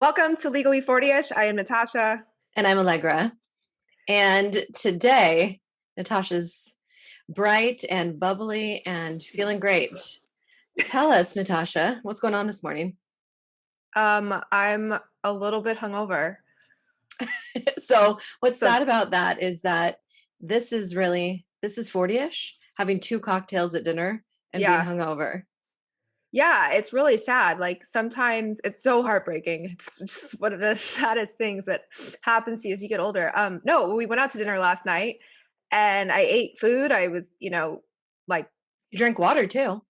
Welcome to Legally 40ish. I am Natasha. And I'm Allegra. And today, Natasha's bright and bubbly and feeling great. Tell us, Natasha, what's going on this morning? I'm a little bit hungover. So, what's So sad about that is that this is 40ish, having two cocktails at dinner and being yeah. hungover. Yeah, it's really sad. Like sometimes it's so heartbreaking. It's just one of the saddest things that happens to you as you get older. No, we went out to dinner last night and I ate food. I was, like You drink water too.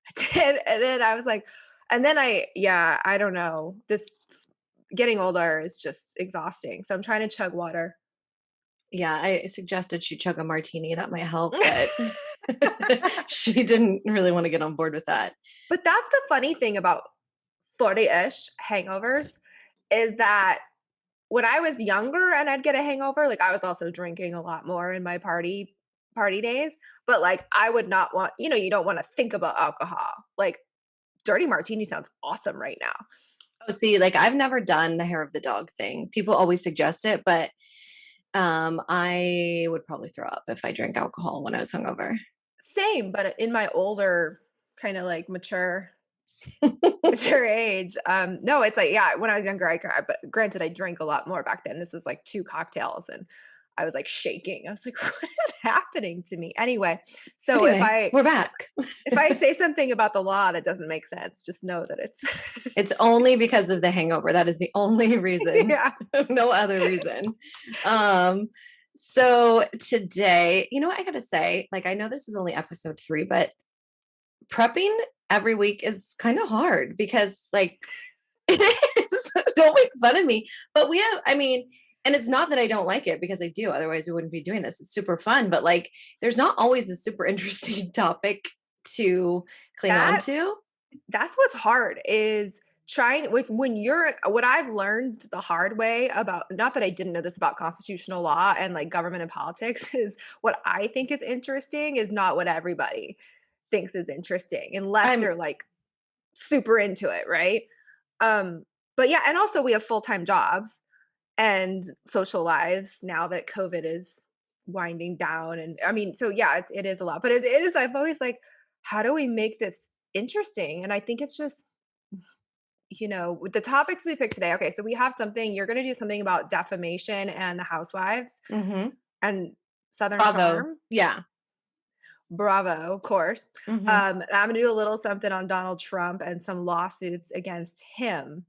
I did, and then I was like, and then I don't know. This getting older is just exhausting. So I'm trying to chug water. Yeah, I suggested she chug a martini. That might help, but she didn't really want to get on board with that. But that's the funny thing about 40-ish hangovers is that when I was younger and I'd get a hangover, like I was also drinking a lot more in my party days, but like I would not want, you don't want to think about alcohol. Like dirty martini sounds awesome right now. Oh, see, like I've never done the hair of the dog thing. People always suggest it, but I would probably throw up if I drank alcohol when I was hungover. Same, but in my older kind of like mature age. No, it's like, yeah, when I was younger, but granted, I drank a lot more back then. This was like 2 cocktails and I was like shaking. I was like, what is happening to me? Anyway, so if Anyway, I we're back. if I say something about the law that doesn't make sense, just know that it's It's only because of the hangover. That is the only reason. yeah. No other reason. Um, so today, you know what I gotta say? Like, I know this is only episode 3, but prepping every week is kind of hard because, like, it is. Don't make fun of me. But and it's not that I don't like it because I do. Otherwise, we wouldn't be doing this. It's super fun, but like, there's not always a super interesting topic to cling on That to. that's what's hard is trying with when you're what I've learned the hard way about not that I didn't know this about constitutional law and like government and politics is what I think is interesting is not what everybody thinks is interesting unless I'm they're like super into it, right? Um, but yeah, and also we have full-time jobs and social lives now that COVID is winding down. And I mean, so yeah, it is a lot, but it is, I've always like, how do we make this interesting? And I think it's just, with the topics we picked today. Okay, so we have something, you're going to do something about defamation and the housewives mhm. and Southern Bravo. Charm. Yeah. Bravo, of course. Mhm. I'm gonna do a little something on Donald Trump and some lawsuits against him.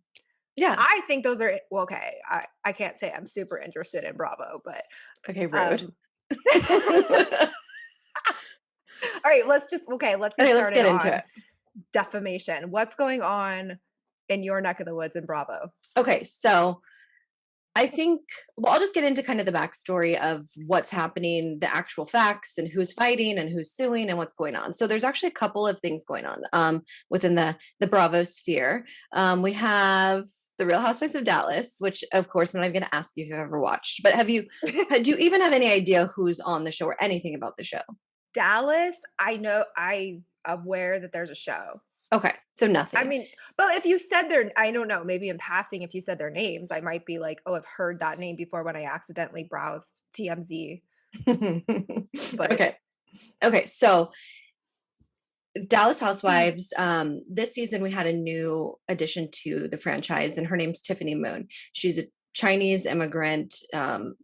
Yeah. I think those are well, okay. I can't say I'm super interested in Bravo, but Okay, rude. um all right, let's get Okay, let's started get into on it. defamation. What's going on in your neck of the woods in Bravo? Okay, so I think, well, I'll just get into kind of the backstory of what's happening, the actual facts, and who's fighting and who's suing and what's going on. So there's actually a couple of things going on within the Bravo sphere. We have the Real Housewives of Dallas, which of course I'm not even going to ask you if you've ever watched, but do you even have any idea who's on the show or anything about the show? Dallas, I know I aware that there's a show. Okay, so I nothing. mean, but if you said their I don't know, maybe in passing, if you said their names, I might be like, "Oh, I've heard that name before," when I accidentally browsed TMZ, but Okay. Okay, so Dallas mm, Housewives. This season we had a new addition to the franchise, and her name's Tiffany Moon. She's a Chinese immigrant.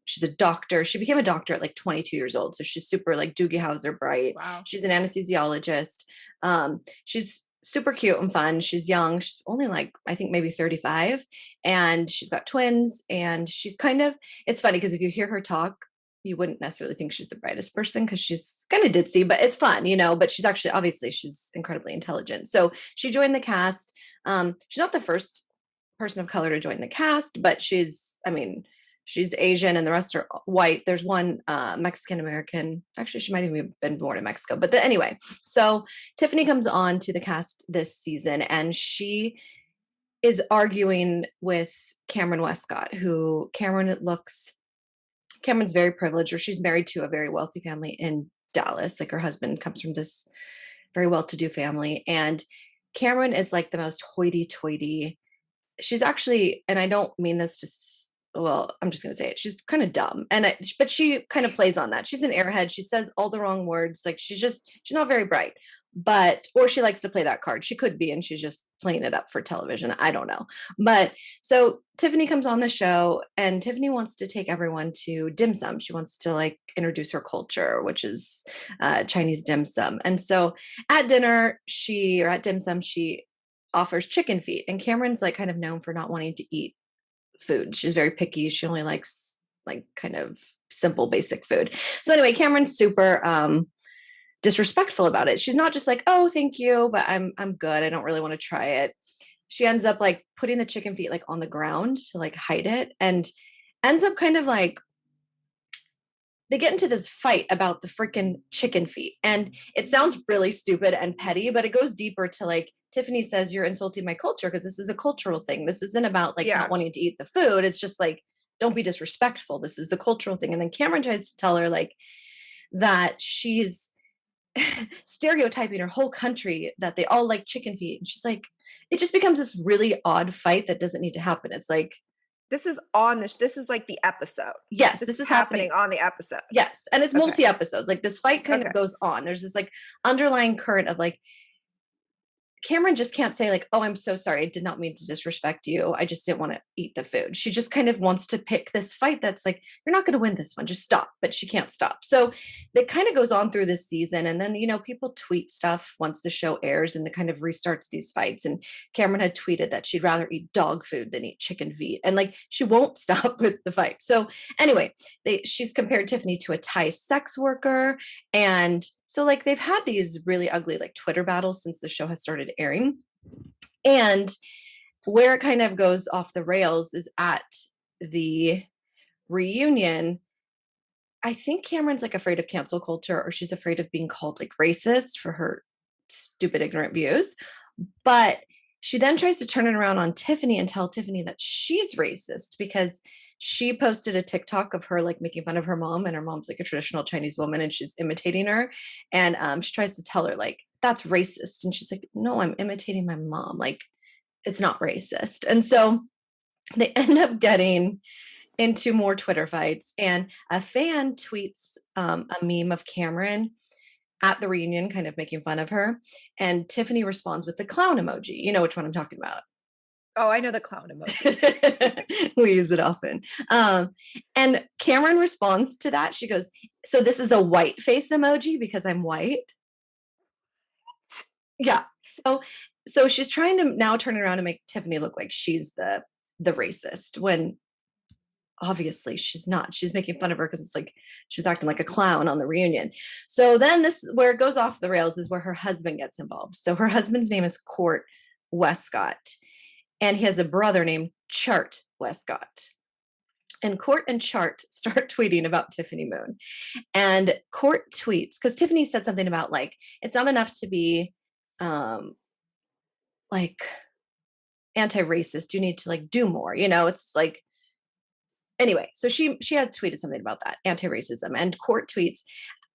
She's a doctor. She became a doctor at like 22 years old, so she's super like Doogie Howser bright. wow. She's an anesthesiologist. She's super cute and fun. She's young. She's only like I think maybe 35, and she's got twins. And she's kind of it's funny because if you hear her talk, you wouldn't necessarily think she's the brightest person because she's kind of ditzy, but it's fun, but she's actually obviously she's incredibly intelligent. So she joined the cast. She's not the first person of color to join the cast, but she's Asian and the rest are white. There's one Mexican American. Actually, she might even have been born in Mexico. But anyway, so Tiffany comes on to the cast this season and she is arguing with Cameron Westcott, who Cameron's very privileged, or she's married to a very wealthy family in Dallas. Like her husband comes from this very well-to-do family, and Cameron is like the most hoity-toity, she's actually, and I don't mean this to, well, I'm just going to say it. She's kind of dumb. But she kind of plays on that. She's an airhead. She says all the wrong words. Like she's not very bright, or she likes to play that card. She could be, and she's just playing it up for television. I don't know. But so Tiffany comes on the show, and Tiffany wants to take everyone to dim sum. She wants to like introduce her culture, which is Chinese dim sum. And so at dinner, or at dim sum, she offers chicken feet, and Cameron's like kind of known for not wanting to eat food. She's very picky. She only likes like kind of simple basic food. So anyway, Cameron's super disrespectful about it. She's not just like, "Oh, thank you, but I'm good. I don't really want to try it." She ends up like putting the chicken feet like on the ground to like hide it, and ends up kind of like, they get into this fight about the freaking chicken feet. And it sounds really stupid and petty, but it goes deeper to like, Tiffany says, "You're insulting my culture because this is a cultural thing. This isn't about like not Yeah. wanting to eat the food. It's just like, don't be disrespectful. This is a cultural thing." And then Cameron tries to tell her like that she's stereotyping her whole country, that they all like chicken feet. And she's like, it just becomes this really odd fight that doesn't need to happen. It's like, This is like the episode. yes, This this is is happening. happening on the episode. Yes. And it's Okay. multi episodes. Like this fight kind of Okay. goes on. There's this like underlying current of like, Cameron just can't say like, "Oh, I'm so sorry. I did not mean to disrespect you. I just didn't want to eat the food." She just kind of wants to pick this fight that's like, "You're not going to win this one. Just stop." But she can't stop. So it kind of goes on through this season. And then, people tweet stuff once the show airs, and it kind of restarts these fights. And Cameron had tweeted that she'd rather eat dog food than eat chicken feet. And like, she won't stop with the fight. So anyway, she's compared Tiffany to a Thai sex worker. And so like they've had these really ugly like Twitter battles since the show has started airing. And where it kind of goes off the rails is at the reunion. I think Cameron's like afraid of cancel culture, or she's afraid of being called like racist for her stupid, ignorant views. But she then tries to turn it around on Tiffany and tell Tiffany that she's racist because she posted a TikTok of her like making fun of her mom, and her mom's like a traditional Chinese woman, and she's imitating her. And she tries to tell her like, "That's racist," and she's like, "No, I'm imitating my mom. Like, it's not racist." And so they end up getting into more Twitter fights, and a fan tweets a meme of Cameron at the reunion, kind of making fun of her. And Tiffany responds with the clown emoji. You know which one I'm talking about. Oh, I know the clown emoji. We use it often. And Cameron responds to that. She goes, "So this is a white face emoji because I'm white?" Yeah. So she's trying to now turn it around and make Tiffany look like she's the racist, when obviously she's not. She's making fun of her because it's like she was acting like a clown on the reunion. So then this, where it goes off the rails, is where her husband gets involved. So her husband's name is Court Westcott, and he has a brother named Chart Westcott. And Court and Chart start tweeting about Tiffany Moon. And Court tweets, because Tiffany said something about like, it's not enough to be like anti-racist. You need to like do more. It's like, anyway, so she had tweeted something about that, anti-racism. And Court tweets,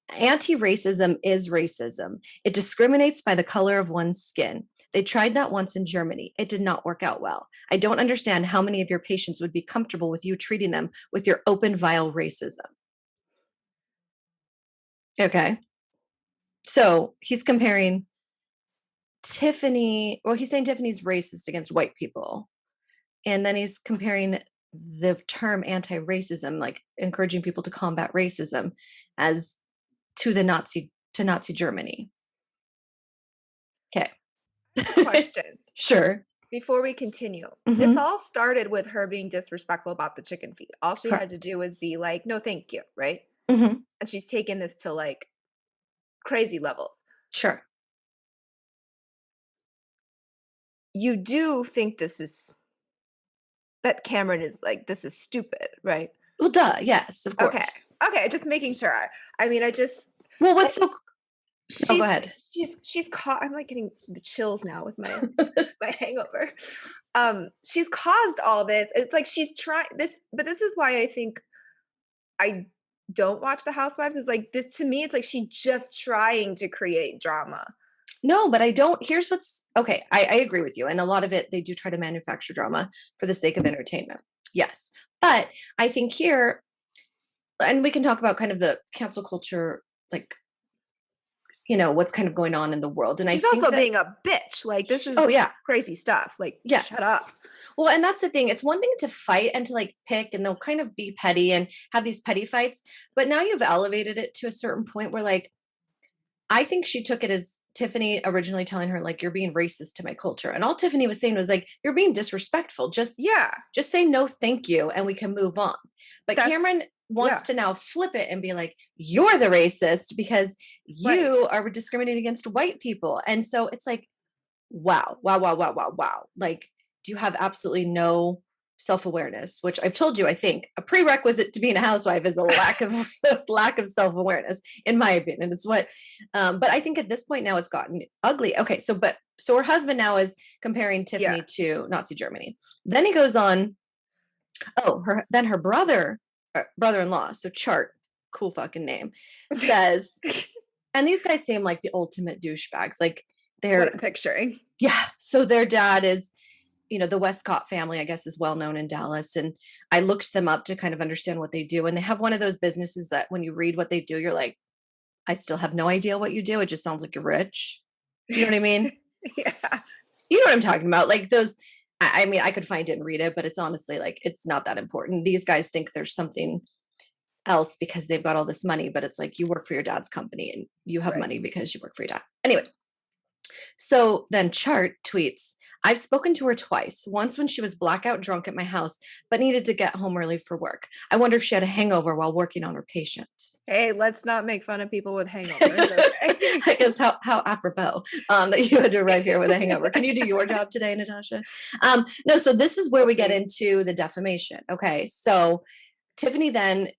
"Anti-racism is racism. It discriminates by the color of one's skin. They tried that once in Germany. It did not work out well. I don't understand how many of your patients would be comfortable with you treating them with your open, vile racism." Okay. So he's comparing Tiffany, well, he's saying Tiffany's racist against white people. And then he's comparing the term anti-racism, like encouraging people to combat racism, as to Nazi Germany. Okay. Question Sure. before we continue. This Hmm. all started with her being disrespectful about the chicken feet. All she had to Correct. do was be like, "No, thank you," right? Hmm. And she's taken this to like crazy levels. Sure. You do think that Cameron is like, this is stupid, right? Well, duh. Yes, of Okay. course. Okay, just making sure. I mean, I just Well, like what's so? Oh, go she's ahead. she's caught. I'm like getting the chills now with my hangover. She's caused all this. It's like she's trying this, but this is why I think I don't watch the Housewives. Is like this to me, it's like she's just trying to create drama. No, but I don't. Here's what's okay. I agree with you. And a lot of it, they do try to manufacture drama for the sake of entertainment. Yes. But I think here, and we can talk about kind of the cancel culture, like, what's kind of going on in the world. And I She's think also that, being a bitch, like, this oh, is yeah, crazy stuff, like, shut yes. up. Well, and that's the thing. It's one thing to fight and to like pick, and they'll kind of be petty and have these petty fights. But now you've elevated it to a certain point where, like, I think she took it as Tiffany originally telling her, like, you're being racist to my culture. And all Tiffany was saying was like, you're being disrespectful. Yeah, Just say no, thank you, and we can move on. But that's Cameron wants yeah, to now flip it and be like, you're the racist because right. you are discriminating against white people. And so it's like, wow, wow, wow, wow, wow, wow. Like, do you have absolutely no self-awareness? Which I've told you, I think a prerequisite to being a housewife is a lack of lack of self-awareness, in my opinion. It's what, but I think at this point now it's gotten ugly. Okay, so her husband now is comparing Yeah. Tiffany to Nazi Germany. Then he goes on. Oh, her brother-in-law. So Chart, cool fucking name, says, and these guys seem like the ultimate douchebags. Like It's what they're I'm picturing. yeah. So their dad is, the Westcott family, I guess, is well known in Dallas. And I looked them up to kind of understand what they do. And they have one of those businesses that when you read what they do, you're like, I still have no idea what you do. It just sounds like you're rich. You know what I mean? Yeah, You know what I'm talking about? Like those, I mean, I could find it and read it, but it's honestly like, it's not that important. These guys think there's something else because they've got all this money, but it's like you work for your dad's company and you have right. money because you work for your dad. Anyway, so then Chart tweets, I've spoken to her twice, once when she was blackout drunk at my house, but needed to get home early for work. I wonder if she had a hangover while working on her patients. Hey, let's not make fun of people with hangovers, okay? I guess how apropos that you had to arrive here with a hangover. Can you do your job today, Natasha? No, so this is where We'll we get see. into the defamation. Okay, so Tiffany then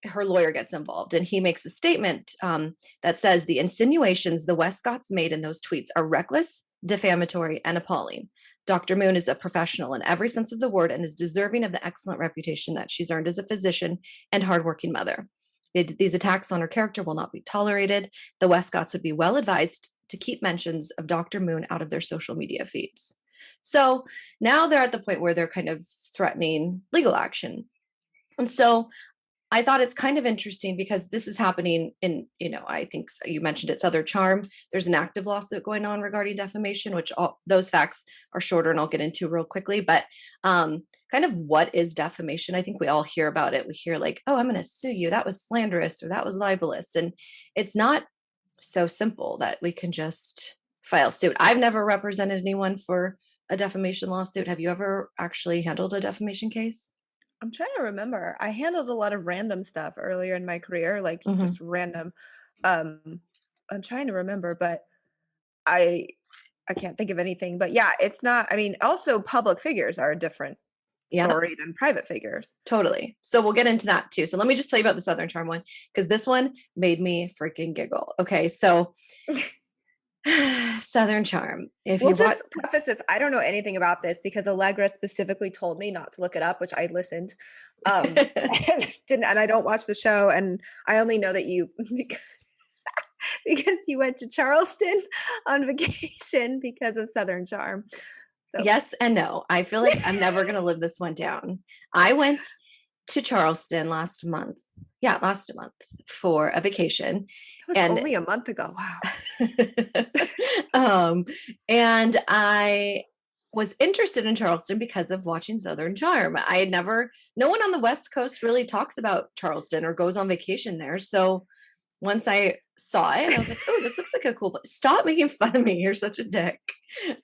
her lawyer gets involved and he makes a statement that says the insinuations the Westcotts made in those tweets are reckless, defamatory, and appalling. Dr. Moon is a professional in every sense of the word and is deserving of the excellent reputation that she's earned as a physician and hardworking mother. These attacks on her character will not be tolerated. The Westcotts would be well advised to keep mentions of Dr. Moon out of their social media feeds. So now they're at the point where they're kind of threatening legal action. And so I thought it's kind of interesting because this is happening in, I think you mentioned it, Southern Charm. There's an active lawsuit going on regarding defamation, which all those facts are shorter and I'll get into real quickly. But kind of what is defamation? I think we all hear about it. We hear like, oh, I'm going to sue you. That was slanderous or that was libelous. And it's not so simple that we can just file suit. I've never represented anyone for a defamation lawsuit. Have you ever actually handled a defamation case? I'm trying to remember. I handled a lot of random stuff earlier in my career, like Hmm. just random. Um, I'm trying to remember, but I I can't think of anything. But yeah, it's not. I mean, also public figures are a different Yeah. story than private figures. Totally. So we'll get into that too. So let me just tell you about the Southern Charm one because this one made me freaking giggle. Okay, so Southern Charm. If We'll you want, just preface this. I don't know anything about this because Allegra specifically told me not to look it up, which I listened. And didn't and I don't watch the show and I only know that you because you went to Charleston on vacation because of Southern Charm. So yes and no. I feel like I'm never gonna live this one down. I went to Charleston last month. Yeah, last month for a vacation, that was and only a month ago. Wow. um, and I was interested in Charleston because of watching Southern Charm. I had never, no one on the West Coast really talks about Charleston or goes on vacation there. So once I saw it, I was like, oh, this looks like a cool place. Stop making fun of me. You're such a dick.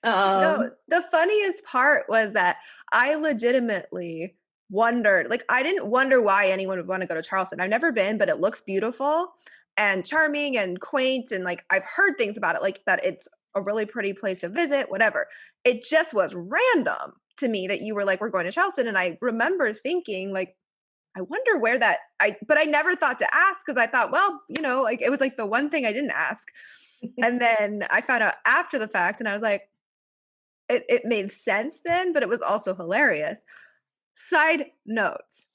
No, Um, the funniest part was that I legitimately wondered, like, I didn't wonder why anyone would want to go to Charleston. I've never been, but it looks beautiful and charming and quaint. And like, I've heard things about it, like that it's a really pretty place to visit, whatever. It just was random to me that you were like, we're going to Charleston. And I remember thinking, like, I wonder where but I never thought to ask because I thought, well, like it was like the one thing I didn't ask. And then I found out after the fact and I was like, it made sense then, but it was also hilarious. Side note,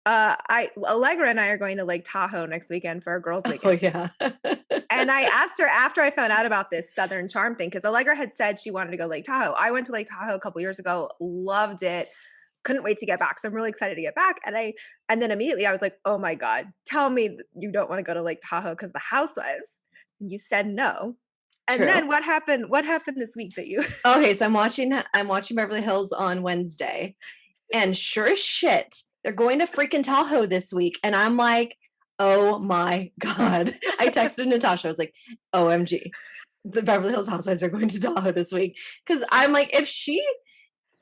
I Allegra and I are going to Lake Tahoe next weekend for a girls' Oh weekend. yeah. And I asked her after I found out about this Southern Charm thing, because Allegra had said she wanted to go Lake Tahoe. I went to Lake Tahoe a couple years ago, loved it, couldn't wait to get back. So I'm really excited to get back. And then immediately I was like, oh my God, tell me you don't want to go to Lake Tahoe because the housewives. And you said no. And True. then what happened? What happened this week that you Okay, so I'm watching Beverly Hills on Wednesday, and sure as shit, they're going to freaking Tahoe this week. And I'm like, oh my God. I texted Natasha. I was like, OMG, the Beverly Hills Housewives are going to Tahoe this week. Cause I'm like,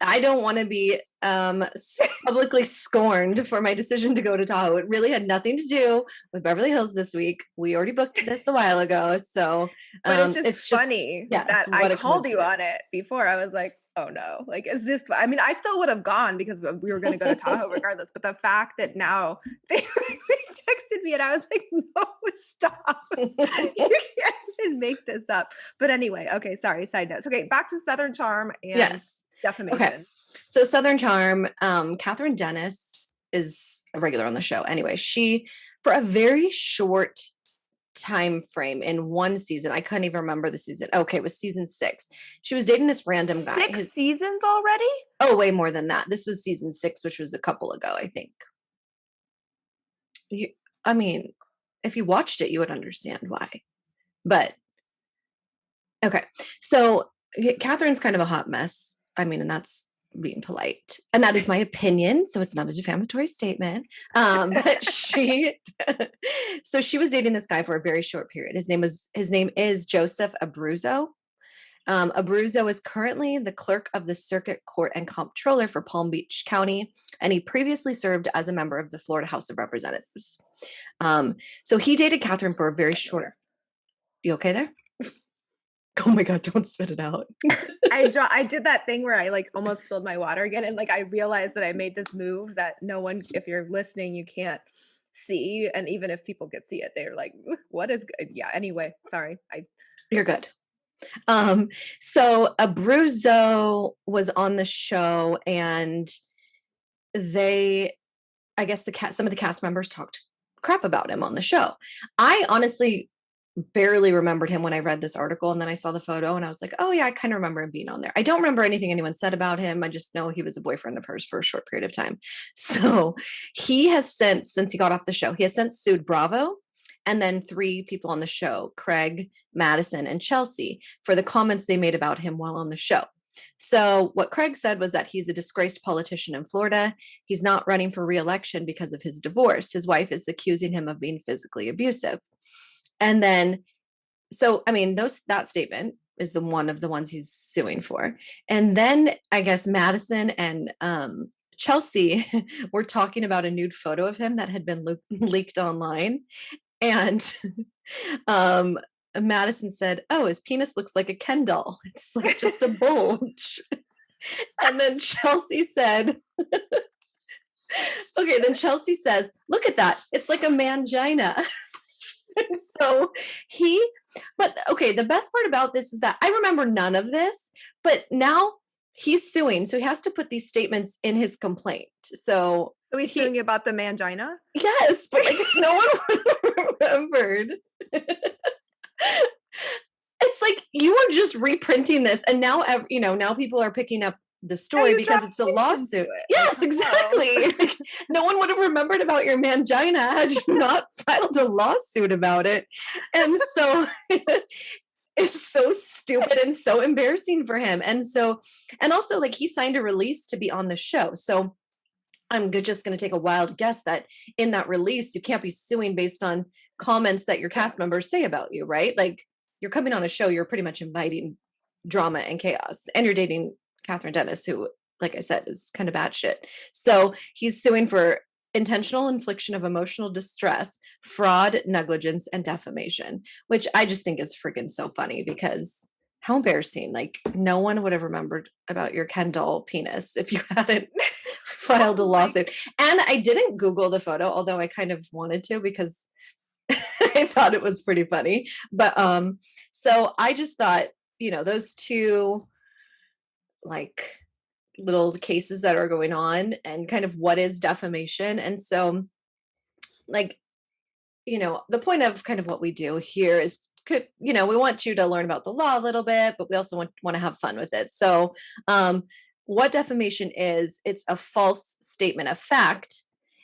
I don't want to be publicly scorned for my decision to go to Tahoe. It really had nothing to do with Beverly Hills this week. We already booked this a while ago. So but it's just it's just, funny yes, that I what a called you on coincidence. it before. I was like, "Oh no, like, is this?" I mean, I still would have gone because we were going to go to Tahoe regardless. But the fact that now they texted me and I was like, "No, stop! You can't even make this up." But anyway, okay, sorry. Side notes. Okay, back to Southern Charm and Yes. Okay. defamation. So Southern Charm, Catherine Dennis is a regular on the show. Anyway, she, for a very short time frame in one season, I couldn't even remember the season. Okay, it was season 6. She was dating this random guy. 6 seasons already? Oh, way more than that. This was season 6, which was a couple ago, I think. You, I mean, if you watched it, you would understand why. But okay, so Catherine's kind of a hot mess. I mean, and that's being polite, and that is my opinion. So it's not a defamatory statement. But so she was dating this guy for a very short period. His name is Joseph Abruzzo. Abruzzo is currently the clerk of the Circuit Court and Comptroller for Palm Beach County, and he previously served as a member of the Florida House of Representatives. So he dated Catherine for a very short. You okay there? Oh my God, don't spit it out. I did that thing where I like almost spilled my water again, and like I realized that I made this move that no one, if you're listening, you can't see, and even if people could see it, they're like, "What is good?" Yeah. Anyway, sorry. I You're good. So Abruzzo was on the show, and they, I guess some of the cast members talked crap about him on the show. I honestly barely remembered him when I read this article, and then I saw the photo and I was like, oh yeah, I kind of remember him being on there. I don't remember anything anyone said about him. I just know he was a boyfriend of hers for a short period of time. So he has since he got off the show, he has since sued Bravo and then 3 people on the show, Craig, Madison, and Chelsea, for the comments they made about him while on the show. So what Craig said was that he's a disgraced politician in Florida. He's not running for re-election because of his divorce. His wife is accusing him of being physically abusive. And then, so I mean, that statement is the one of the ones he's suing for. And then I guess Madison and Chelsea were talking about a nude photo of him that had been leaked online. And um, Madison said, "Oh, his penis looks like a Ken doll. It's like just a bulge." And then Chelsea said, "Okay." Then Chelsea says, "Look at that. It's like a mangina." So but okay, the best part about this is that I remember none of this, but now he's suing. So he has to put these statements in his complaint. So so he's he, suing you about the mangina? yes, but like no one would have remembered. It's like you were just reprinting this, and now now people are picking up the Yeah, story you draw because it's a attention to lawsuit. it. Like, Yes, hello. exactly. Like, no one would have remembered about your mangina had you not filed a lawsuit about it. And so it's so stupid and so embarrassing for him. And also like he signed a release to be on the show. So I'm just going to take a wild guess that in that release, you can't be suing based on comments that your cast members say about you, right? Like you're coming on a show, you're pretty much inviting drama and chaos, and you're dating Catherine Dennis, who, like I said, is kind of batshit. So he's suing for intentional infliction of emotional distress, fraud, negligence, and defamation, which I just think is freaking so funny because how embarrassing. Like no one would have remembered about your Ken doll penis if you hadn't filed a Oh my lawsuit. And I didn't Google the photo, although I kind of wanted to because I thought it was pretty funny. But so I just thought, those two like little cases that are going on and kind of what is defamation. And so, like, the point of kind of what we do here is we want you to learn about the law a little bit, but we also want to have fun with it. So, what defamation is, it's a false statement of fact,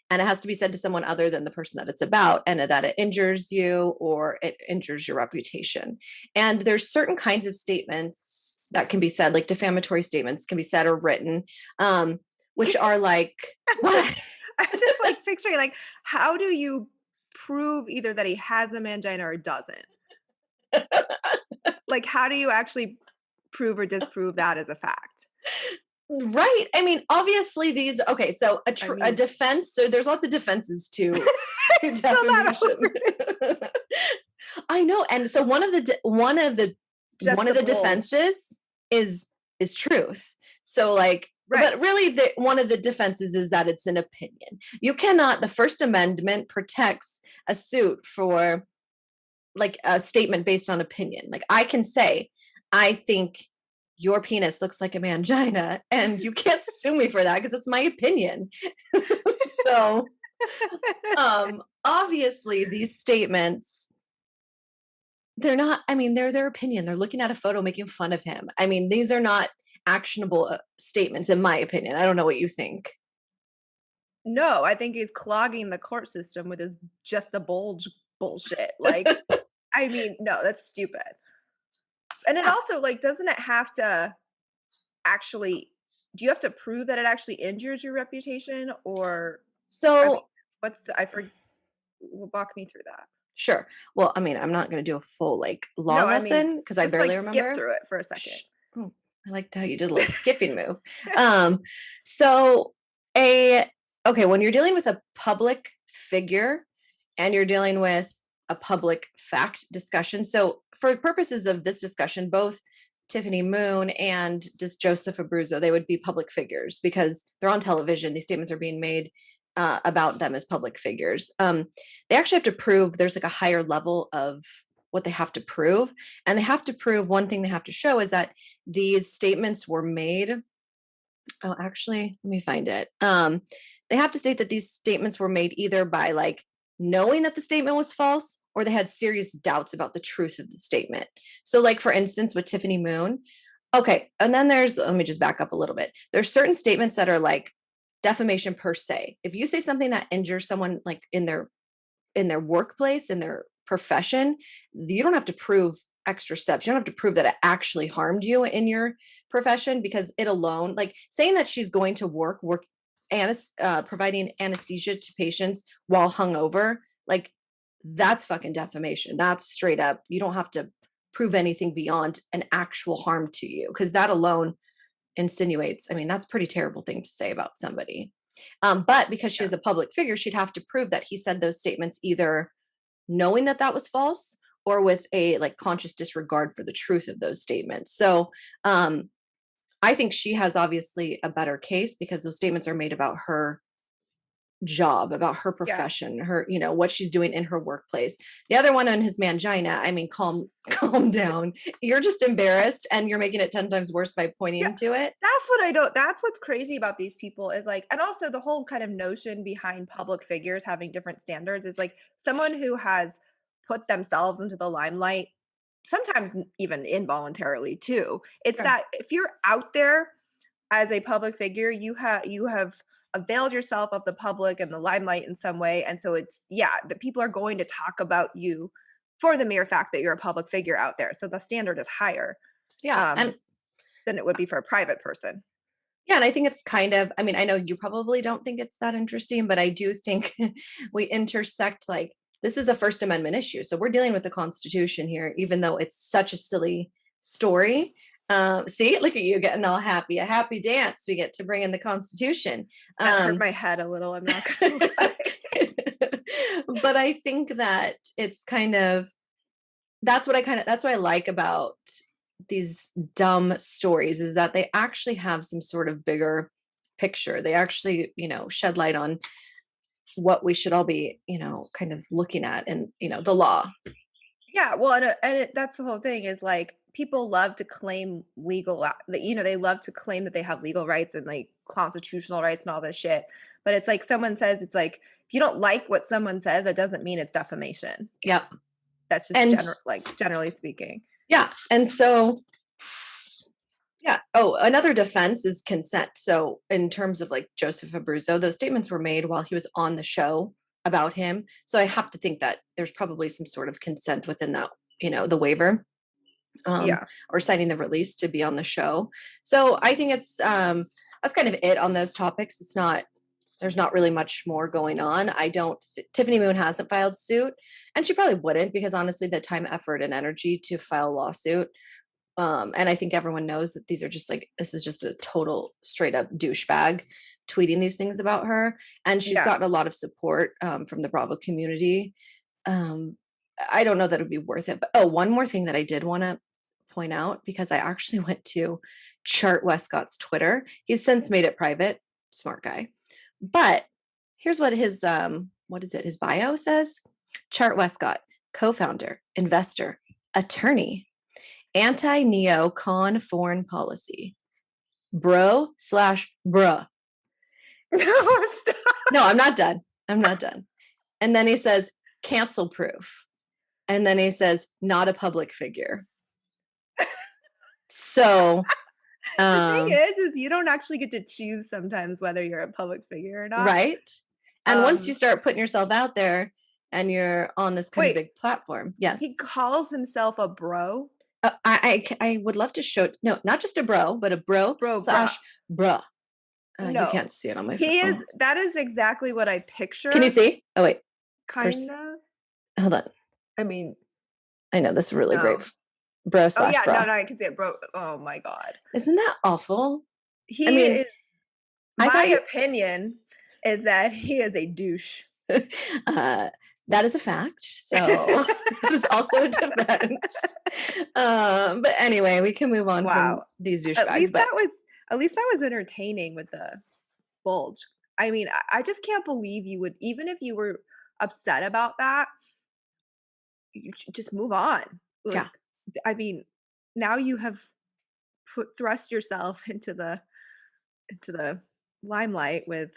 and it has to be said to someone other than the person that it's about, and that it injures you or it injures your reputation. And there's certain kinds of statements that can be said, like defamatory statements can be said or written, which are like, what? I'm just like picturing like how do you prove either that he has a mangina or doesn't? Like how do you actually prove or disprove that as a fact? Right. I mean, obviously these okay, so I a mean, defense, so there's lots of defenses to I'm still not defamation. over this. I know. And so one Just of a the bulge. defenses is truth. So like, Right. but really one of the defenses is that it's an opinion. You cannot, the First Amendment protects a suit for like a statement based on opinion. Like I can say, I think your penis looks like a mangina, and you can't sue me for that because it's my opinion. So, obviously, these statements, they're not. I mean, they're their opinion. They're looking at a photo, making fun of him. I mean, these are not actionable statements, in my opinion. I don't know what you think. No, I think he's clogging the court system with his just a bulge bullshit. Like, I mean, no, that's stupid. And it Yeah. also like doesn't it have to actually do you have to prove that it actually injures your reputation or I mean, So what's the, I forget walk me through that. sure. Well, I mean, I'm not going to do a full like law No, I mean lesson because I just like barely skip remember. through it for a second. Sh- oh, I liked how you did a little skipping move. Um, so a okay, when you're dealing with a public figure and you're dealing with a public fact discussion. So for purposes of this discussion, both Tiffany Moon and this Joseph Abruzzo, they would be public figures because they're on television. These statements are being made about them as public figures. They actually have to prove there's like a higher level of what they have to prove. And they have to prove one thing they have to show is that these statements were made. Oh, actually, let me find it. They have to state that these statements were made either by like knowing that the statement was false or they had serious doubts about the truth of the statement. So, like for instance, with Tiffany Moon, okay, and then let me just back up a little bit. There's certain statements that are like defamation per se. If you say something that injures someone like in their workplace, in their profession, you don't have to prove extra steps. You don't have to prove that it actually harmed you in your profession because it alone, like saying that she's going to work providing anesthesia to patients while hungover, like that's fucking defamation. That's straight up. You don't have to prove anything beyond an actual harm to you because that alone insinuates. I mean, that's a pretty terrible thing to say about somebody. But because she Yeah. is a public figure, she'd have to prove that he said those statements either knowing that that was false or with a like conscious disregard for the truth of those statements. So um, I think she has obviously a better case because those statements are made about her job, about her Yeah. profession, her, what she's doing in her workplace. The other one on his mangina, I mean, calm, calm down. You're just embarrassed and you're making it 10 times worse by Yeah. pointing to it. That's what I don't that's what's crazy about these people is like and also the whole kind of notion behind public figures having different standards is like someone who has put themselves into the limelight, sometimes even involuntarily too. It's Sure. that if you're out there as a public figure, you have availed yourself of the public and the limelight in some way. And so it's yeah, that people are going to talk about you for the mere fact that you're a public figure out there. So the standard is higher. Yeah. Um, And than it would be for a private person. yeah, and I think it's kind of, I mean, I know you probably don't think it's that interesting, but I do think we intersect like this is a First Amendment issue. So we're dealing with the Constitution here, even though it's such a silly story. See, look at you getting all happy, a happy dance. We get to bring in the Constitution. That hurt Um, my head a little, I'm not gonna but lie. I think that it's kind of that's what I like about these dumb stories is that they actually have some sort of bigger picture. They actually, shed light on what we should all be, kind of looking at and, the law. Yeah, well, and that's the whole thing is, like, people love to claim they love to claim that they have legal rights and like constitutional rights and all this shit. But it's like someone says, it's like if you don't like what someone says, that doesn't mean it's defamation. Yep. That's just And generally speaking. yeah. And so, yeah. Oh, another defense is consent. So in terms of like Joseph Abruzzo, those statements were made while he was on the show about him. So I have to think that there's probably some sort of consent within that, the waiver, Yeah. or signing the release to be on the show. So I think it's that's kind of it on those topics. There's not really much more going on. Tiffany Moon hasn't filed suit, and she probably wouldn't, because honestly, the time, effort, and energy to file a lawsuit. And I think everyone knows that this is just a total straight up douchebag tweeting these things about her. And she's Yeah. gotten a lot of support from the Bravo community. I don't know that it would be worth it. But one more thing that I did want to point out, because I actually went to Chart Westcott's Twitter. He's since made it private. Smart guy. But here's what his his bio says. Chart Westcott, co-founder, investor, attorney, anti-neocon foreign policy, bro/bruh. No, stop. No, I'm not done. And then he says cancel proof. And then he says not a public figure. So the thing is you don't actually get to choose sometimes whether you're a public figure or not. Right. And once you start putting yourself out there and you're on this kind of big platform, yes. He calls himself a bro. I would love to show, no, not just a bro, but a bro slash bruh. No, you can't see it on my phone. That is exactly what I picture. Can you see? Oh, wait. Kind of. Hold on. I mean, I know this is really great. Bro slash yeah, bro. no, I can see it, bro. Oh my God. Isn't that awful? My opinion is that he is a douche. That is a fact. So that is also a defense. But anyway, we can move on from these douchebags. At least that was entertaining with the bulge. I mean, I just can't believe you would, even if you were upset about that, you should just move on. Yeah. I mean, now you have thrust yourself into the limelight with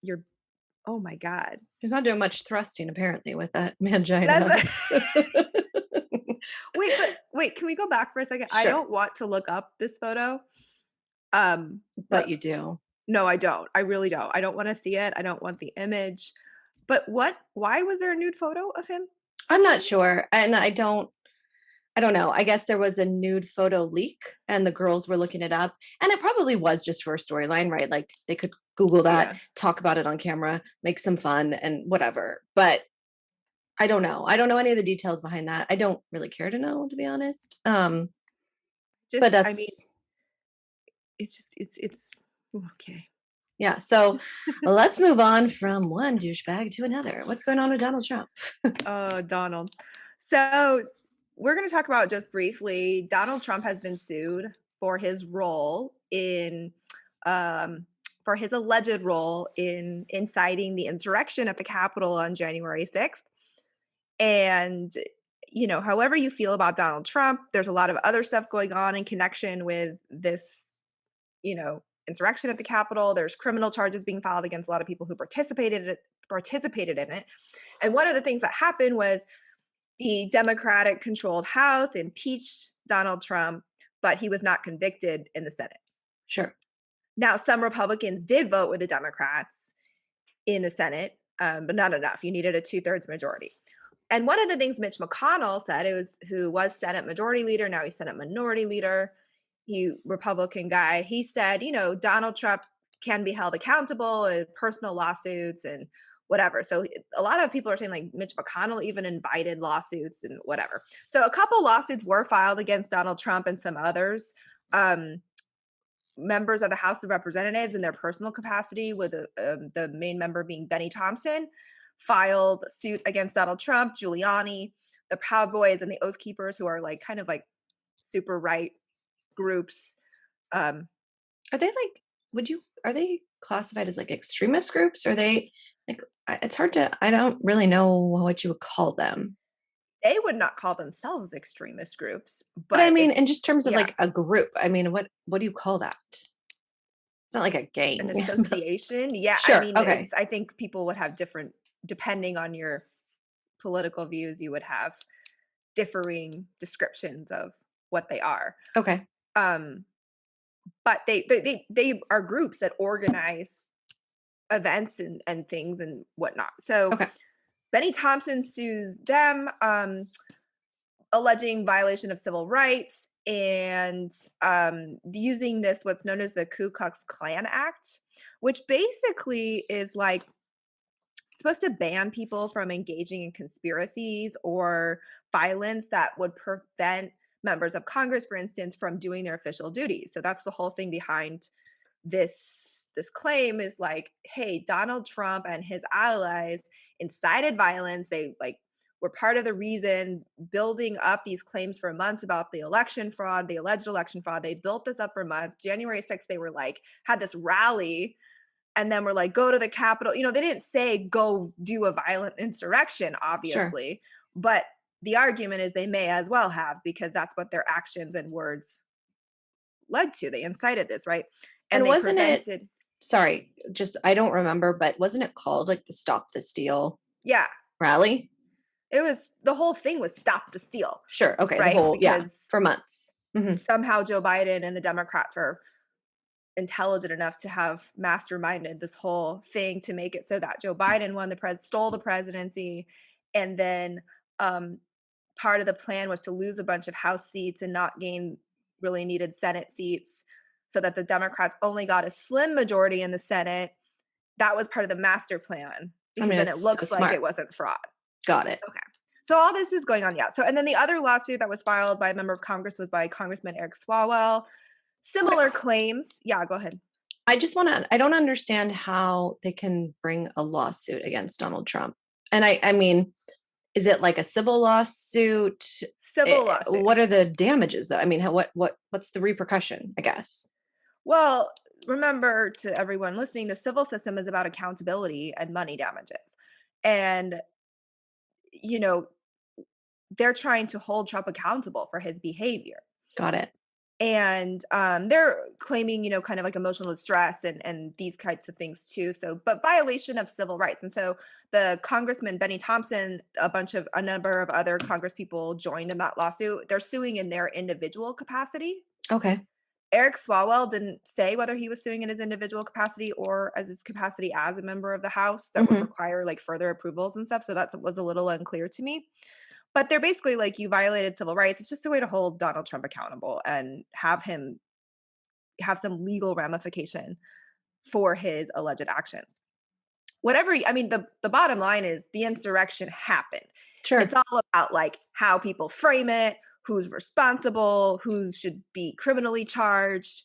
your, oh my God. He's not doing much thrusting apparently with that mangina. Wait, can we go back for a second? Sure. I don't want to look up this photo. But you do. No, I don't. I really don't. I don't want to see it. I don't want the image. But why was there a nude photo of him? I'm not sure. And I don't know. I guess there was a nude photo leak and the girls were looking it up. And it probably was just for a storyline, right? Like they could Google that, talk about it on camera, make some fun and whatever. But I don't know. I don't know any of the details behind that. I don't really care to know, to be honest. But that's, I mean, it's okay. Yeah. So let's move on from one douchebag to another. What's going on with Donald Trump? Oh, Donald. So we're going to talk about just briefly, Donald Trump has been sued for his role in, for his alleged role in inciting the insurrection at the Capitol on January 6th. And, however you feel about Donald Trump, there's a lot of other stuff going on in connection with this, insurrection at the Capitol. There's criminal charges being filed against a lot of people who participated in it. And one of the things that happened was the Democratic-controlled House impeached Donald Trump, but he was not convicted in the Senate. Sure. Now, some Republicans did vote with the Democrats in the Senate, but not enough. You needed a 2/3 majority. And one of the things Mitch McConnell said, who was Senate Majority Leader, now he's Senate Minority Leader, Republican guy, he said, Donald Trump can be held accountable with personal lawsuits and whatever. So a lot of people are saying like Mitch McConnell even invited lawsuits and whatever. So a couple lawsuits were filed against Donald Trump and some others. Members of the House of Representatives in their personal capacity, with the main member being Benny Thompson, filed suit against Donald Trump, Giuliani, the Proud Boys, and the Oath Keepers, who are kind of super right groups. Are they classified as extremist groups? Are they it's hard to, I don't really know what you would call them. they would not call themselves extremist groups, But I but mean, in it's just terms of yeah, like a group, I mean, what do you call that? It's not like a an gang. association. Yeah, I Sure. mean, Okay. it's I think people would have different depending on your political views, you would have differing descriptions of what they are. Okay. Um, but they are groups that organize events and things and whatnot. So Okay. Benny Thompson sues them, alleging violation of civil rights and using this what's known as the Ku Klux Klan Act, which basically is like supposed to ban people from engaging in conspiracies or violence that would prevent members of Congress, for instance, from doing their official duties. So that's the whole thing behind this claim is like, hey, Donald Trump and his allies incited violence. They like were part of the reason building up these claims for months about the election fraud, the alleged election fraud. They built this up for months. January 6th, they were like, had this rally and then we're like, go to the Capitol. You know, they didn't say go do a violent insurrection, Sure. obviously, but the argument is they may as well have because that's what their actions and words led to. They incited this, right? And And they wasn't it, prevented, sorry, just I don't remember, but wasn't it called like the Stop the Steal yeah, rally? it was the whole thing was stop the steal, Sure. Okay. The right? whole, yeah, Because for months. somehow Joe Biden and the Democrats were intelligent enough to have masterminded this whole thing to make it so that Joe Biden stole the presidency, and then um, part of the plan was to lose a bunch of House seats and not gain really needed Senate seats, so that the Democrats only got a slim majority in the Senate. That was part of the master plan I because mean, then it's it so looks like smart. it wasn't fraud. Got it. Okay. So all this is going on, yeah. So and then the other lawsuit that was filed by a member of Congress was by Congressman Eric Swalwell. Okay. Similar claims. Yeah, go ahead. I just want to, I don't understand how they can bring a lawsuit against Donald Trump. And I mean, is it like a civil lawsuit? Civil What are lawsuits. the damages though? I mean, what's the repercussion, I guess? Well, remember to everyone listening, the civil system is about accountability and money damages. And, you know, they're trying to hold Trump accountable for his behavior. Got it. And they're claiming, kind of like emotional distress and these types of things too. So, but violation of civil rights. And so the Congressman Benny Thompson, a number of other Congress people joined in that lawsuit. They're suing in their individual capacity. Okay. Eric Swalwell didn't say whether he was suing in his individual capacity or as his capacity as a member of the House that would Hmm. require like further approvals and stuff. So that was a little unclear to me. But they're basically like, you violated civil rights. It's just a way to hold Donald Trump accountable and have him have some legal ramification for his alleged actions. I mean, the bottom line is the insurrection happened. It's Sure. all about like how people frame it, who's responsible, who should be criminally charged.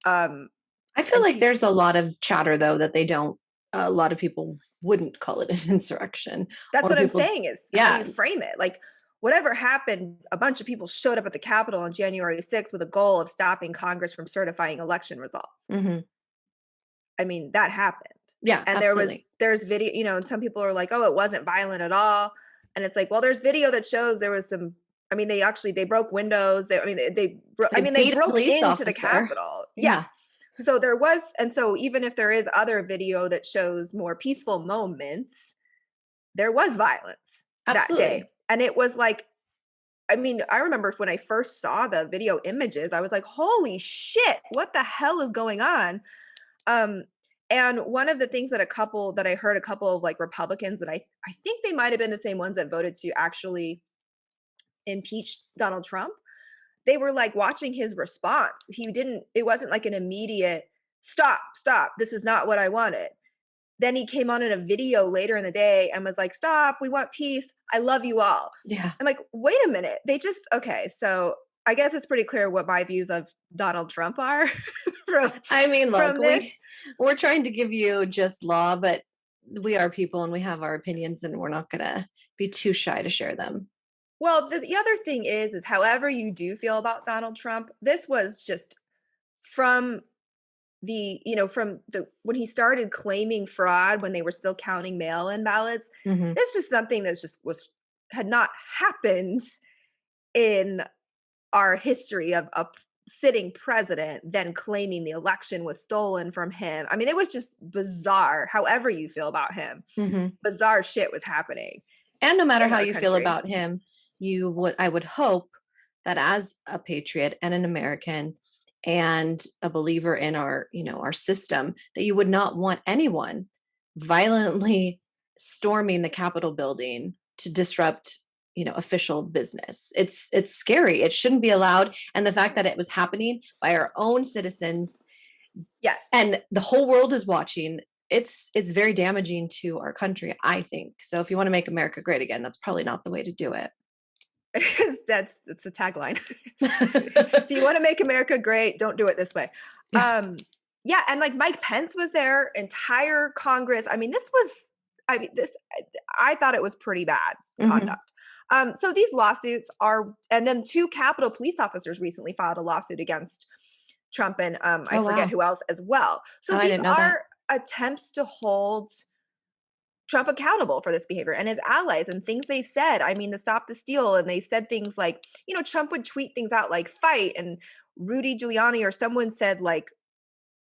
Um, I feel and like there's a lot of chatter though that they don't, a lot of people wouldn't call it an insurrection, that's or what I'm people, saying is how you yeah. frame it. Like whatever happened, a bunch of people showed up at the Capitol on January 6th with a goal of stopping Congress from certifying election results. Hmm. I mean, that happened. Yeah, And absolutely. there's video, and some people are like, "Oh, it wasn't violent at all." And it's like, "Well, there's video that shows there was some I mean, they broke windows. They they beat a broke police into the officer. Capitol." Yeah. Yeah, So there was and so even if there is other video that shows more peaceful moments, there was violence that day. absolutely. And it was like I mean, I remember when I first saw the video images, I was like, "Holy shit, what the hell is going on?" Um, and one of the things that I heard a couple of like Republicans that I think they might have been the same ones that voted to actually impeach Donald Trump. They were like watching his response. It wasn't like an immediate stop, this is not what I wanted. Then he came on in a video later in the day and was like, stop, we want peace. I love you all. Yeah. I'm like, wait a minute. Okay, so I guess it's pretty clear what my views of Donald Trump are from I mean, look, from this. we're trying to give you just law, but we are people and we have our opinions and we're not gonna be too shy to share them. Well, the other thing is however you do feel about Donald Trump, this was just from from the when he started claiming fraud when they were still counting mail-in ballots. Hmm. It's just something that's just was had not happened in our history of a sitting president then claiming the election was stolen from him. I mean, it was just bizarre, however you feel about him. Mhm. Bizarre shit was happening And no matter in how our you feel country. about him, I would hope that as a patriot and an American and a believer in our system, that you would not want anyone violently storming the Capitol building to disrupt, official business. It's scary. It shouldn't be allowed. And the fact that it was happening by our own citizens Yes. and the whole world is watching, it's very damaging to our country, I think. So if you want to make America great again, that's probably not the way to do it. That's the tagline. If you want to make America great, don't do it this way. Yeah. Yeah, and like Mike Pence was there, entire Congress. I mean, this I thought it was pretty bad Mhm. conduct. So these lawsuits are, and then two Capitol police officers recently filed a lawsuit against Trump and I Oh, forget wow. who else as well. Oh, So I these didn't know that. are attempts to hold Trump accountable for this behavior and his allies and things they said. I mean, the Stop the Steal, and they said things like, Trump would tweet things out like fight, and Rudy Giuliani or someone said like,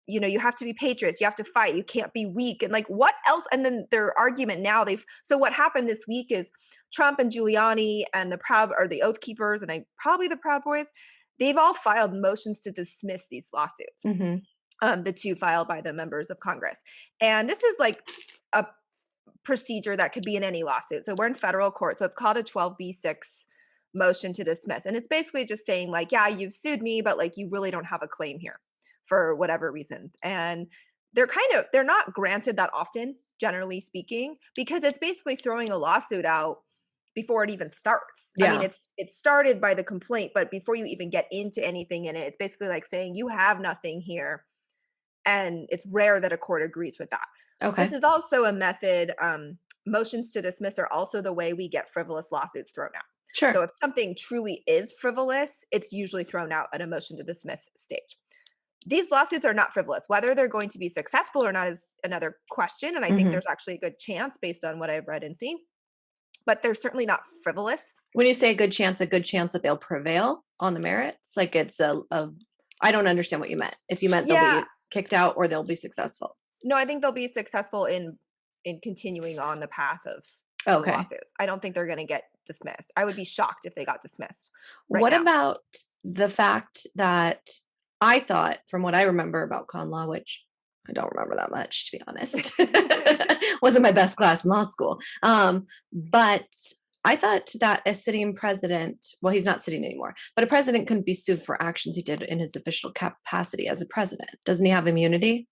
you have to be patriots, you have to fight, you can't be weak. And like, what else? And then their argument now, so what happened this week is Trump and Giuliani and the Oath Keepers, and probably the Proud Boys, they've all filed motions to dismiss these lawsuits. Mhm. The two filed by the members of Congress. And this is like a procedure that could be in any lawsuit. So we're in federal court. So it's called a 12b6 motion to dismiss. And it's basically just saying, like, yeah, you've sued me, but like you really don't have a claim here for whatever reasons. And they're not granted that often, generally speaking, because it's basically throwing a lawsuit out before it even starts. I mean, Yeah. it's started by the complaint, but before you even get into anything in it, it's basically like saying you have nothing here. And it's rare that a court agrees with that. This Okay. is also a method. Motions to dismiss are also the way we get frivolous lawsuits thrown out. So Sure. if something truly is frivolous, it's usually thrown out at a motion to dismiss stage. These lawsuits are not frivolous. Whether they're going to be successful or not is another question. And I think Mhm. there's actually a good chance based on what I've read and seen, but they're certainly not frivolous. When you say a good chance that they'll prevail on the merits, like it's I don't understand what you meant. If you meant they'll Yeah. be kicked out or they'll be successful. No, I think they'll be successful in continuing on the path of the Okay. lawsuit. I don't think they're gonna get dismissed. I would be shocked if they got dismissed right What now. about the fact that I thought, from what I remember about con law, which I don't remember that much, to be honest, wasn't my best class in law school. But I thought that a sitting president, well, he's not sitting anymore, but a president couldn't be sued for actions he did in his official capacity as a president. Doesn't he have immunity?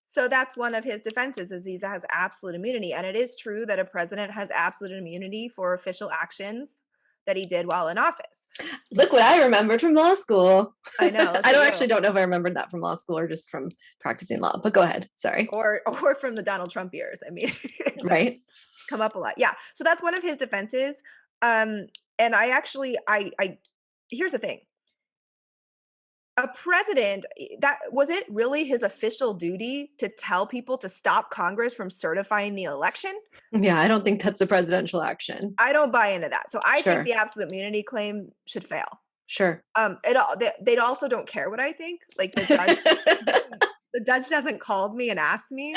So that's one of his defenses is he has absolute immunity, and it is true that a president has absolute immunity for official actions that he did while in office. Look what I remembered from law school. I know, look I at don't you. actually don't know if I remembered that from law school or just from practicing law, but go ahead. Sorry. Or from the Donald Trump years. I mean, it's Right? come up a lot. Yeah. So that's one of his defenses. And I actually I here's the thing. A president, that was it really his official duty to tell people to stop Congress from certifying the election? Yeah, I don't think that's a presidential action. I don't buy into that. So I think Sure. the absolute immunity claim should fail. Sure. They also don't care what I think. Like the judge hasn't called me and asked me.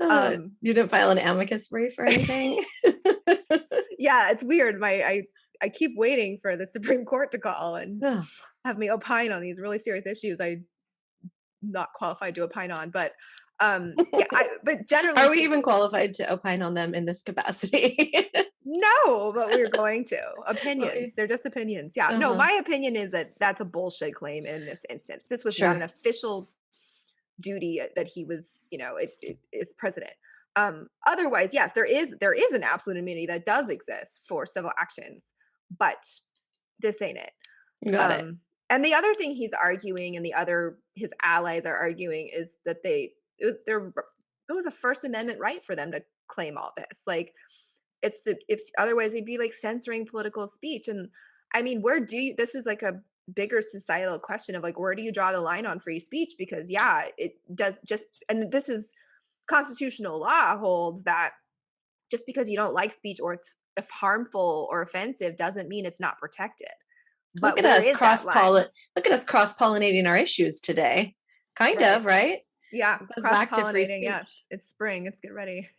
You didn't file an amicus brief or anything? Yeah, it's weird. I keep waiting for the Supreme Court to call and Oh. have me opine on these really serious issues I'm not qualified to opine on. But yeah, but generally Are we even speaking, qualified to opine on them in this capacity? no, but we're going to. Okay. Opinions. They're just opinions. Yeah. No, Uh-huh. my opinion is that that's a bullshit claim in this instance. This was not an Sure. official duty that he was, it is president. Otherwise, yes, there is an absolute immunity that does exist for civil actions, but this ain't it. Got it. And the other thing he's arguing, and the other his allies are arguing, is that it was a First Amendment right for them to claim all this. Like if otherwise they'd be like censoring political speech. And I mean, this is like a bigger societal question of like, where do you draw the line on free speech? Because yeah, it does just, and this is constitutional law holds that Just because you don't like speech or it's if harmful or offensive doesn't mean it's not protected. Look But at where us is that line? look at us cross-pollinating our issues today. Kind Right. of, right? Yeah, It goes back to free cross-pollinating, speech. yes. It's spring, let's get ready.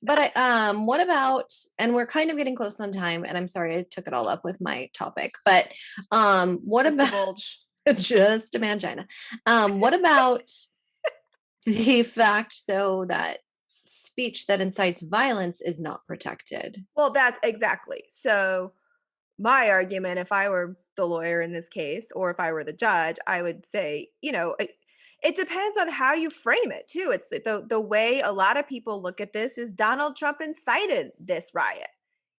But what about, and we're kind of getting close on time, and I'm sorry I took it all up with my topic, but what Just about divulge. just a mangina? What about the fact though that speech that incites violence is not protected? Well, that's exactly. So, my argument, if I were the lawyer in this case, or if I were the judge, I would say, it depends on how you frame it too. It's the way a lot of people look at this is Donald Trump incited this riot.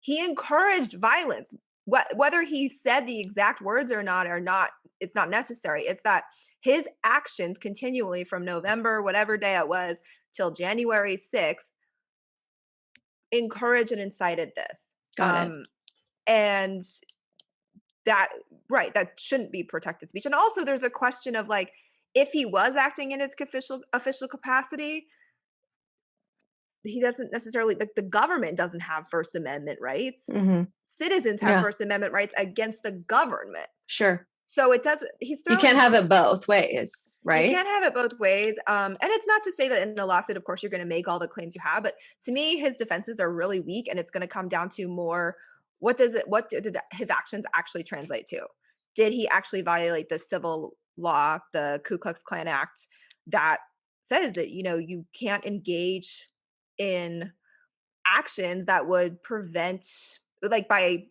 He encouraged violence. Whether he said the exact words or not, it's not necessary. It's that his actions continually from November, whatever day it was, till January 6th, encouraged and incited this. Got it. And that right, that shouldn't be protected speech. And also there's a question of like, if he was acting in his official capacity, he doesn't necessarily like the government doesn't have First Amendment rights. Hmm. Citizens have Yeah, First Amendment rights against the government. sure. So it doesn't he's You can't throwing have it both ways, you right? can't have it both ways. And it's not to say that in a lawsuit, of course, you're going to make all the claims you have, but to me, his defenses are really weak, and it's going to come down to more what did his actions actually translate to? Did he actually violate the civil law, the Ku Klux Klan Act, that says that you can't engage in actions that would prevent, like by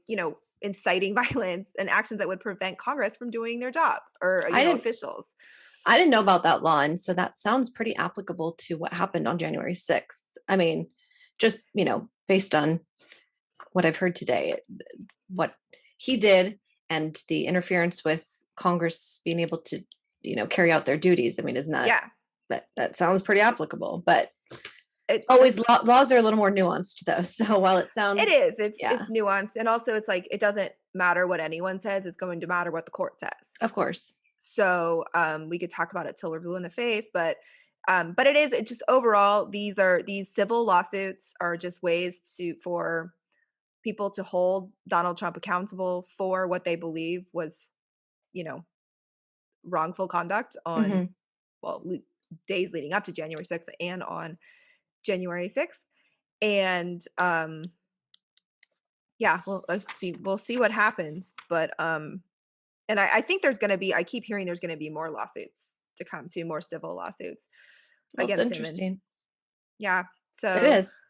inciting violence and actions that would prevent Congress from doing their job or I didn't officials. I didn't know about that law, and so that sounds pretty applicable to what happened on January 6th. I mean, just, based on what I've heard today, what he did and the interference with Congress being able to, carry out their duties. I mean, isn't that Yeah. that sounds pretty applicable, but It always this laws are a little more nuanced though. So while it it sounds, is. yeah, It's nuanced, and also it's like it doesn't matter what anyone says, it's going to matter what the court says. of course. So, we could talk about it till we're blue in the face, but it just overall, these civil lawsuits are just ways for people to hold Donald Trump accountable for what they believe was, you know, wrongful conduct on, Hmm. well, days leading up to January 6th and on January 6th. And yeah, well, we'll see what happens. But and I think there's gonna be I keep hearing there's gonna be more lawsuits to come to, more civil lawsuits Well, it's against him. And interesting. yeah, It so is.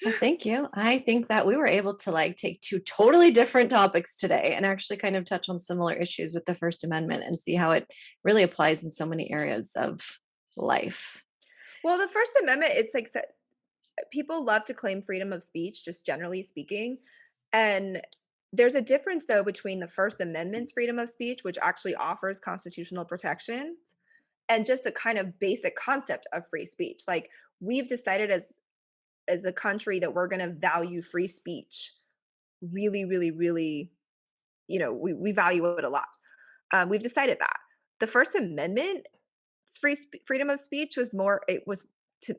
Well, thank you. I think that we were able to like take two totally different topics today and actually kind of touch on similar issues with the First Amendment and see how it really applies in so many areas of life. well, the First Amendment, it's like people love to claim freedom of speech, just generally speaking. And there's a difference though between the First Amendment's freedom of speech, which actually offers constitutional protections, and just a kind of basic concept of free speech. Like we've decided as a country that we're going to value free speech really, really, really, we value it a lot. We've decided that the First Amendment freedom of speech was more, it was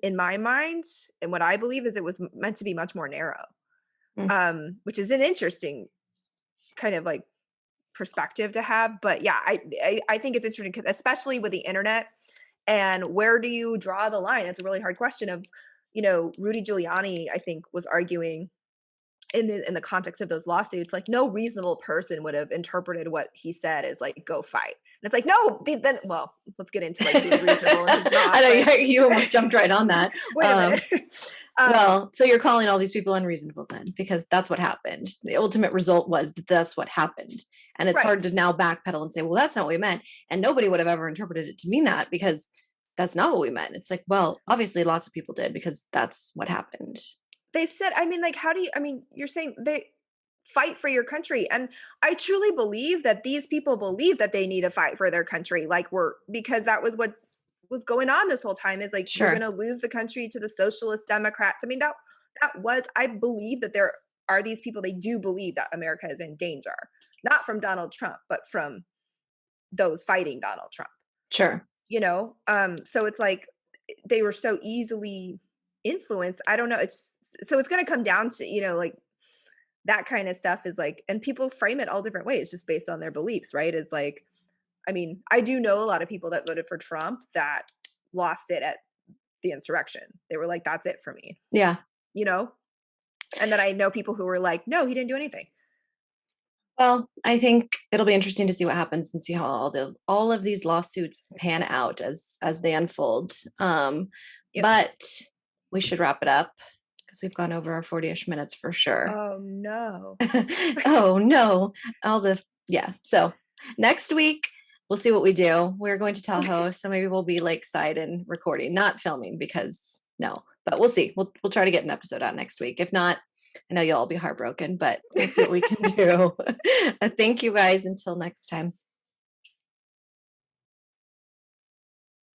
in my mind, and what I believe is it was meant to be much more narrow, Mm. which is an interesting kind of like perspective to have. But yeah, I think it's interesting because especially with the internet, and where do you draw the line? That's a really hard question. Of Rudy Giuliani, I think, was arguing in the context of those lawsuits, like no reasonable person would have interpreted what he said as like go fight. And it's like no, then well, let's get into like who's reasonable and who's I not. know But you almost jumped right on that. wait a minute. um, Well, so you're calling all these people unreasonable then, because that's what happened. The ultimate result was that that's what happened. And it's hard right. to now backpedal and say, well, that's not what we meant. And nobody would have ever interpreted it to mean that because that's not what we meant. It's like, well, obviously lots of people did because that's what happened. They said, I mean, like, how do you, I mean, you're saying they fight for your country. And I truly believe that these people believe that they need to fight for their country. Like, because that was what was going on this whole time is like, we're going Sure. to lose the country to the socialist Democrats. I mean, I believe that there are these people, they do believe that America is in danger, not from Donald Trump, but from those fighting Donald Trump, Sure. So it's like they were so easily influence. I don't know. So it's going to come down to, like that kind of stuff is like, and people frame it all different ways just based on their beliefs, right? Is like, I mean, I do know a lot of people that voted for Trump that lost it at the insurrection. They were like, that's it for me, Yeah. you know? And then I know people who were like, no, he didn't do anything. Well, I think it'll be interesting to see what happens and see how all of these lawsuits pan out as they unfold. Yep. But we should wrap it up because we've gone over our 40-ish minutes for sure. Oh no. Oh no. All the yeah. So next week we'll see what we do. We're going to Tahoe, so maybe we'll be lakeside and recording, not filming because no. But we'll see. We'll try to get an episode out next week. If not, I know you'll all be heartbroken, but we'll see what we can do. Thank you guys. Until next time.